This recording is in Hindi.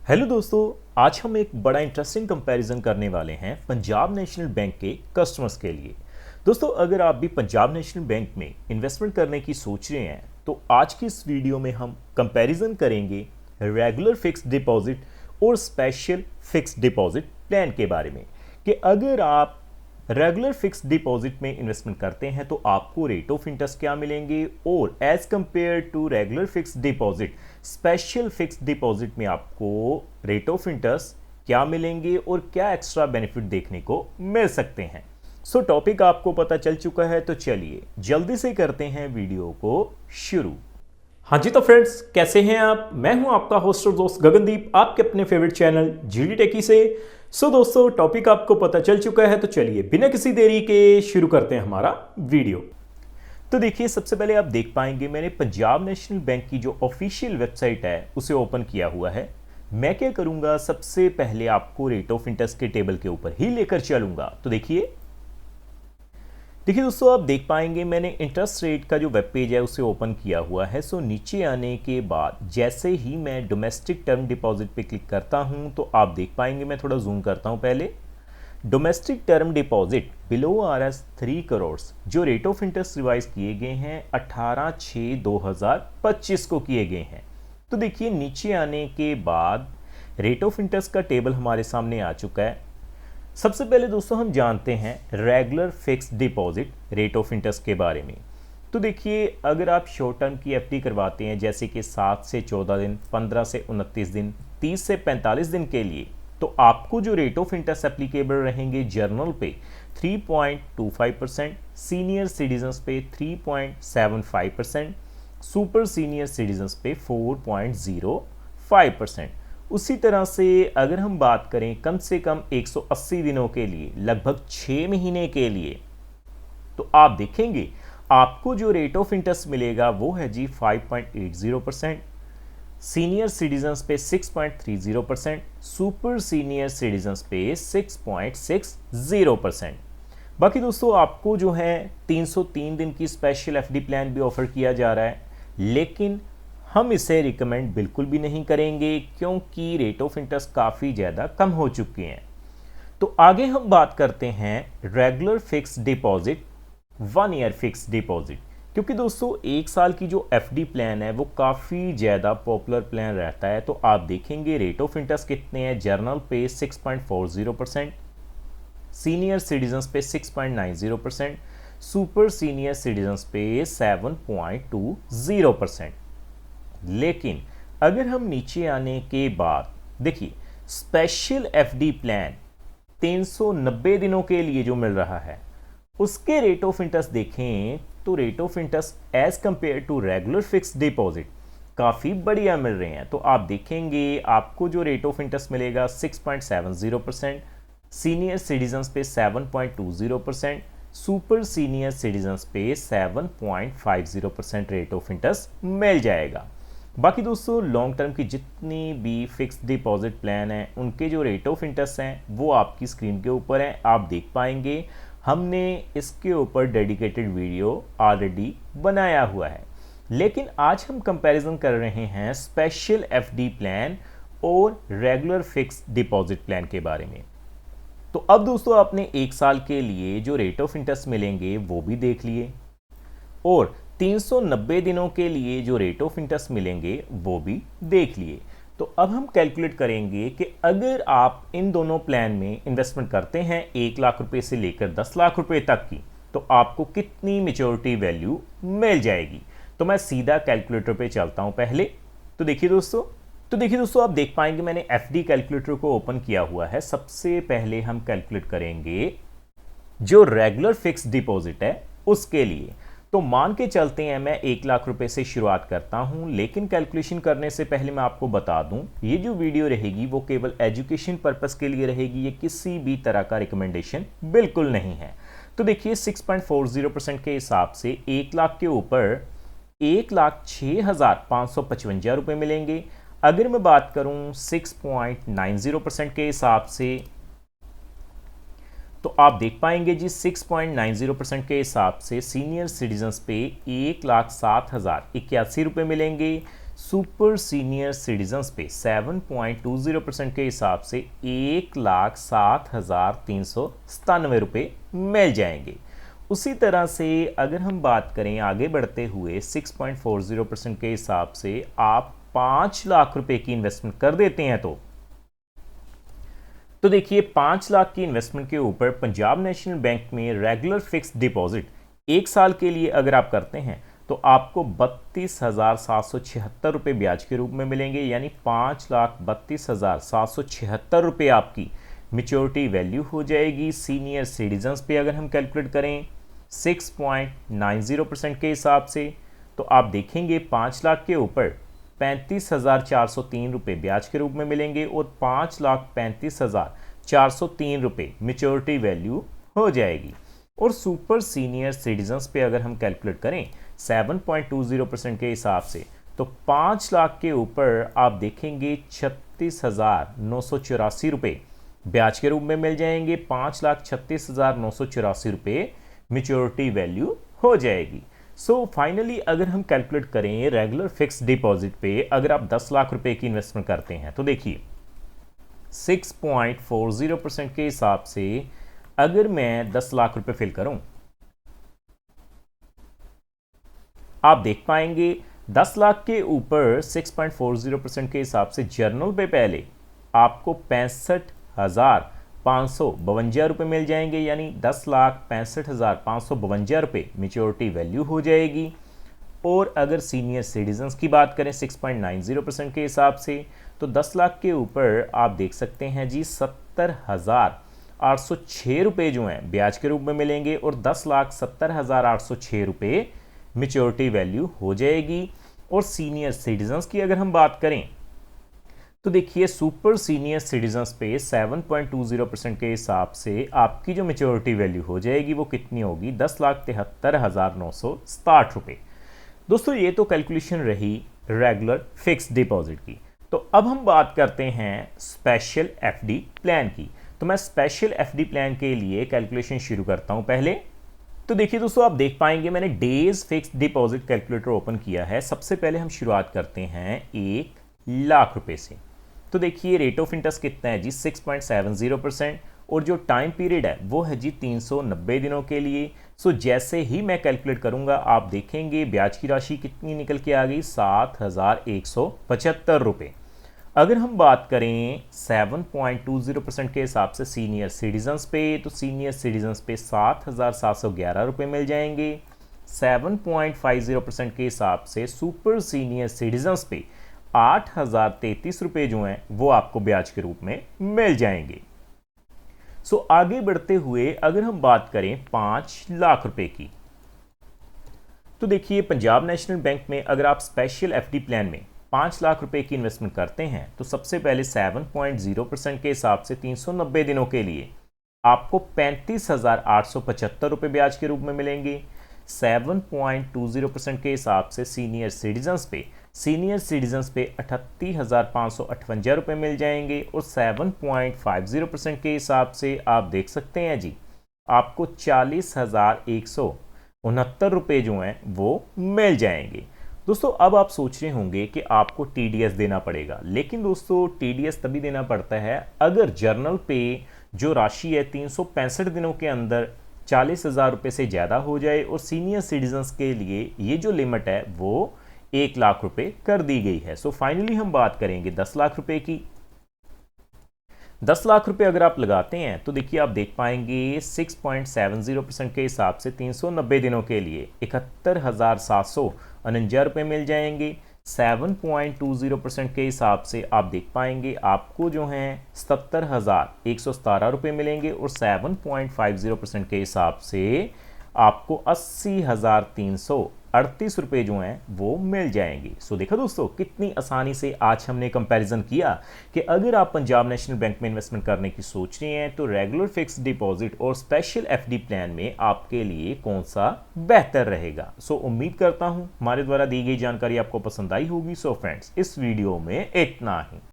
हेलो दोस्तों, आज हम एक बड़ा इंटरेस्टिंग कंपैरिजन करने वाले हैं पंजाब नेशनल बैंक के कस्टमर्स के लिए। दोस्तों, अगर आप भी पंजाब नेशनल बैंक में इन्वेस्टमेंट करने की सोच रहे हैं तो आज की इस वीडियो में हम कंपैरिजन करेंगे रेगुलर फिक्स्ड डिपॉजिट और स्पेशल फिक्स्ड डिपॉजिट प्लान के बारे में कि अगर आप रेगुलर फिक्स्ड डिपॉजिट में इन्वेस्टमेंट करते हैं तो आपको रेट ऑफ इंटरेस्ट क्या मिलेंगे और as compared to regular fixed deposit special fixed deposit में आपको रेट ऑफ इंटरेस्ट क्या मिलेंगे और क्या एक्स्ट्रा बेनिफिट देखने को मिल सकते हैं। सो टॉपिक आपको पता चल चुका है तो चलिए जल्दी से करते हैं वीडियो को शुरू। हाँ जी, तो फ्रेंड्स कैसे हैं आप? मैं हूं आपका होस्ट और दोस्त गगनदीप, आपके अपने फेवरेट चैनल जीडी टेकी से। सो दोस्तों, टॉपिक आपको पता चल चुका है तो चलिए बिना किसी देरी के शुरू करते हैं हमारा वीडियो। तो देखिए, सबसे पहले आप देख पाएंगे मैंने पंजाब नेशनल बैंक की जो ऑफिशियल वेबसाइट है उसे ओपन किया हुआ है। मैं क्या करूंगा, सबसे पहले आपको रेट ऑफ इंटरेस्ट के टेबल के ऊपर ही लेकर चलूंगा। तो देखिए दोस्तों, आप देख पाएंगे मैंने इंटरेस्ट रेट का जो वेब पेज है उसे ओपन किया हुआ है। सो नीचे आने के बाद जैसे ही मैं डोमेस्टिक टर्म डिपॉजिट पे क्लिक करता हूं तो आप देख पाएंगे, मैं थोड़ा जूम करता हूं पहले, domestic term deposit below RS 3 crore जो रेट ऑफ इंटरेस्ट रिवाइज किए गए हैं 18/6/2025 को किए गए हैं। तो देखिए नीचे आने के बाद रेट ऑफ इंटरेस्ट का टेबल हमारे सामने आ चुका है। सबसे पहले दोस्तों हम जानते हैं regular fixed deposit rate of interest के बारे में। तो देखिए, अगर आप शॉर्ट टर्म की FD करवाते हैं जैसे कि 7 से 14 दिन, 15 से 29 दिन, 30 से 45 दिन के लिए, तो आपको जो रेट ऑफ इंटरेस्ट एप्लीकेबल रहेंगे जर्नल पे 3.25%, सीनियर सिटीजन्स पे 3.75%, सुपर सीनियर सिटीजन्स पे 4.05%। उसी तरह से अगर हम बात करें कम से कम 180 दिनों के लिए, लगभग 6 महीने के लिए, तो आप देखेंगे आपको जो रेट ऑफ इंटरेस्ट मिलेगा वो है जी 5.80%, सीनियर सिटीजन्स पे 6.30%, सुपर सीनियर सिटीजन्स पे 6.60%। बाकी दोस्तों आपको जो है 303 दिन की स्पेशल FD प्लान भी ऑफर किया जा रहा है, लेकिन हम इसे रिकमेंड बिल्कुल भी नहीं करेंगे क्योंकि रेट ऑफ इंटरेस्ट काफ़ी ज़्यादा कम हो चुके हैं। तो आगे हम बात करते हैं regular fixed deposit 1 year fixed deposit, क्योंकि दोस्तों 1 साल की जो FD प्लान है वो काफ़ी ज़्यादा पॉपुलर प्लान रहता है। तो आप देखेंगे रेट ऑफ इंटरेस्ट कितने हैं, जर्नल पे 6.40%, सीनियर सिटीजन्स पे 6.90%, सुपर सीनियर सिटीजन्स पे 7.20%। लेकिन अगर हम नीचे आने के बाद देखिए स्पेशल FD प्लान 390 दिनों के लिए जो मिल रहा है उसके रेट ऑफ इंटरेस्ट देखें तो rate of interest as compared to regular fixed deposit काफ़ी बढ़िया मिल रहे हैं। तो आप देखेंगे आपको जो रेट ऑफ इंटरेस्ट मिलेगा 6.70%, सीनियर सिटीजन्स पे 7.20%, सुपर सीनियर सिटीजन्स पे 7.50% रेट ऑफ इंटरेस्ट मिल जाएगा। बाकी दोस्तों लॉन्ग टर्म की जितनी भी फिक्स्ड डिपॉजिट प्लान हैं उनके जो रेट ऑफ इंटरेस्ट हैं वो आपकी स्क्रीन के ऊपर हैं, आप देख पाएंगे। हमने इसके ऊपर डेडिकेटेड वीडियो ऑलरेडी बनाया हुआ है, लेकिन आज हम कंपैरिजन कर रहे हैं स्पेशल FD प्लान और रेगुलर फिक्स्ड डिपॉजिट प्लान के बारे में। तो अब दोस्तों आपने 1 साल के लिए जो रेट ऑफ इंटरेस्ट मिलेंगे वो भी देख लिए और 390 दिनों के लिए जो रेट ऑफ इंटरेस्ट मिलेंगे वो भी देख लिए। तो अब हम कैलकुलेट करेंगे कि अगर आप इन दोनों प्लान में इन्वेस्टमेंट करते हैं 1 लाख रुपए से लेकर 10 लाख रुपए तक की, तो आपको कितनी मैच्योरिटी वैल्यू मिल जाएगी। तो मैं सीधा कैलकुलेटर पे चलता हूं पहले। तो देखिए दोस्तों आप देख पाएंगे मैंने FD कैलकुलेटर को ओपन किया हुआ है। सबसे पहले हम कैलकुलेट करेंगे जो रेगुलर फिक्स्ड डिपॉजिट है उसके लिए। तो मान के चलते हैं मैं 1 लाख रुपए से शुरुआत करता हूं, लेकिन कैलकुलेशन करने से पहले मैं आपको बता दूं ये जो वीडियो रहेगी वो केवल एजुकेशन पर्पस के लिए रहेगी, ये किसी भी तरह का रिकमेंडेशन बिल्कुल नहीं है। तो देखिए 6.40% के हिसाब से 1 लाख के ऊपर 1,06,555 रुपये मिलेंगे। अगर मैं बात करूं 6.90% के हिसाब से तो आप देख पाएंगे जी 6.90% के हिसाब से सीनियर सिटीजन्स पे 1,07,081 रुपये मिलेंगे, सुपर सीनियर सिटीजन्स पे 7.20% के हिसाब से 1,07,397 रुपये मिल जाएंगे। उसी तरह से अगर हम बात करें आगे बढ़ते हुए 6.40% के हिसाब से आप 5 लाख रुपए की इन्वेस्टमेंट कर देते हैं तो देखिए 5 लाख की इन्वेस्टमेंट के ऊपर पंजाब नेशनल बैंक में रेगुलर फिक्स्ड डिपॉजिट 1 साल के लिए अगर आप करते हैं तो आपको 32,776 रुपये ब्याज के रूप में मिलेंगे, यानी 5,32,776 रुपये आपकी मेच्योरिटी वैल्यू हो जाएगी। सीनियर सिटीजन्स पे अगर हम कैलकुलेट करें 6.90% के हिसाब से तो आप देखेंगे 5 लाख के ऊपर 35,403 रुपये ब्याज के रूप में मिलेंगे और 5,35,403 रुपये मेच्योरिटी वैल्यू हो जाएगी। और सुपर सीनियर सिटीजन्स पे अगर हम कैलकुलेट करें 7.20% के हिसाब से तो 5 लाख के ऊपर आप देखेंगे 36,984 रुपये ब्याज के रूप में मिल जाएंगे। 5,36,984 रुपये मेच्योरिटी वैल्यू हो जाएगी। सो फाइनली अगर हम कैलकुलेट करें रेगुलर फिक्स डिपॉजिट पे अगर आप 10 लाख रुपए की इन्वेस्टमेंट करते हैं तो देखिए 6.40% के हिसाब से अगर मैं 10 लाख रुपए फिल करूं आप देख पाएंगे 10 लाख के ऊपर 6.40% के हिसाब से जर्नल पे पहले आपको 65,552 रुपये मिल जाएंगे, यानी 10,65,552 रुपये मेच्योरिटी वैल्यू हो जाएगी। और अगर सीनियर सिटीजन्स की बात करें 6.90% के हिसाब से तो 10 लाख के ऊपर आप देख सकते हैं जी 70,806 रुपये जो हैं ब्याज के रूप में मिलेंगे और 10,70,806 रुपये मेच्योरिटी वैल्यू हो जाएगी। और सीनियर सिटीजन्स की अगर हम बात करें तो देखिए सुपर सीनियर सिटीजन्स पे 7.20% के हिसाब से आपकी जो मेच्योरिटी वैल्यू हो जाएगी वो कितनी होगी 10,73,967 रुपये। दोस्तों ये तो कैलकुलेशन रही रेगुलर फिक्स डिपॉजिट की। तो अब हम बात करते हैं स्पेशल एफडी प्लान की। तो मैं स्पेशल एफडी प्लान के लिए कैलकुलेशन शुरू करता हूं पहले। तो देखिए दोस्तों आप देख पाएंगे मैंने days fix deposit calculator open किया है। सबसे पहले हम शुरुआत करते हैं 1 लाख रुपए से। तो देखिए रेट ऑफ इंटरेस्ट कितना है जी 6.70% और जो टाइम पीरियड है वो है जी 390 दिनों के लिए। सो जैसे ही मैं कैलकुलेट करूंगा आप देखेंगे ब्याज की राशि कितनी निकल के आ गई 7,175 रुपये। अगर हम बात करें 7.20% के हिसाब से सीनियर सिटीजन्स पे तो सीनियर सिटीजन्स पे 7,711 रुपये मिल जाएंगे। 7.50% के हिसाब से सुपर सीनियर सिटीजन्स पे 8,033 रुपये जो हैं वो आपको ब्याज के रूप में मिल जाएंगे। सो आगे बढ़ते हुए अगर हम बात करें 5 लाख रुपए की तो देखिए पंजाब नेशनल बैंक में अगर आप स्पेशल एफडी प्लान में 5 लाख रुपए की इन्वेस्टमेंट करते हैं तो सबसे पहले 7.0% के हिसाब से 390 दिनों के लिए आपको 35,875 रुपये ब्याज के रूप में मिलेंगे। 7.20% के हिसाब से सीनियर सिटीजन्स पे 38,558 रुपये मिल जाएंगे और 7.50% के हिसाब से आप देख सकते हैं जी आपको 40,169 रुपये जो हैं वो मिल जाएंगे। दोस्तों अब आप सोच रहे होंगे कि आपको टीडीएस देना पड़ेगा, लेकिन दोस्तों टीडीएस तभी देना पड़ता है अगर जर्नल पे जो राशि है 365 दिनों के अंदर 40,000 रुपये से ज़्यादा हो जाए और सीनियर सिटीजन्स के लिए ये जो लिमिट है वो 1 लाख रुपए कर दी गई है। सो फाइनली हम बात करेंगे 10 लाख रुपए की। 10 लाख रुपए अगर आप लगाते हैं तो देखिए आप देख पाएंगे 6.70% के हिसाब से 390 दिनों के लिए 71,749 रुपये मिल जाएंगे। 7.20% के हिसाब से आप देख पाएंगे आपको जो हैं 77,117 रुपये मिलेंगे और 7.50% के हिसाब से आपको 80,338 रुपये जो हैं वो मिल जाएंगे। सो देखा दोस्तों कितनी आसानी से आज हमने कंपैरिजन किया कि अगर आप पंजाब नेशनल बैंक में इन्वेस्टमेंट करने की सोच रहे हैं तो रेगुलर फिक्स डिपॉजिट और स्पेशल एफडी प्लान में आपके लिए कौन सा बेहतर रहेगा। सो उम्मीद करता हूं हमारे द्वारा दी गई जानकारी आपको पसंद आई होगी। सो फ्रेंड्स इस वीडियो में इतना ही।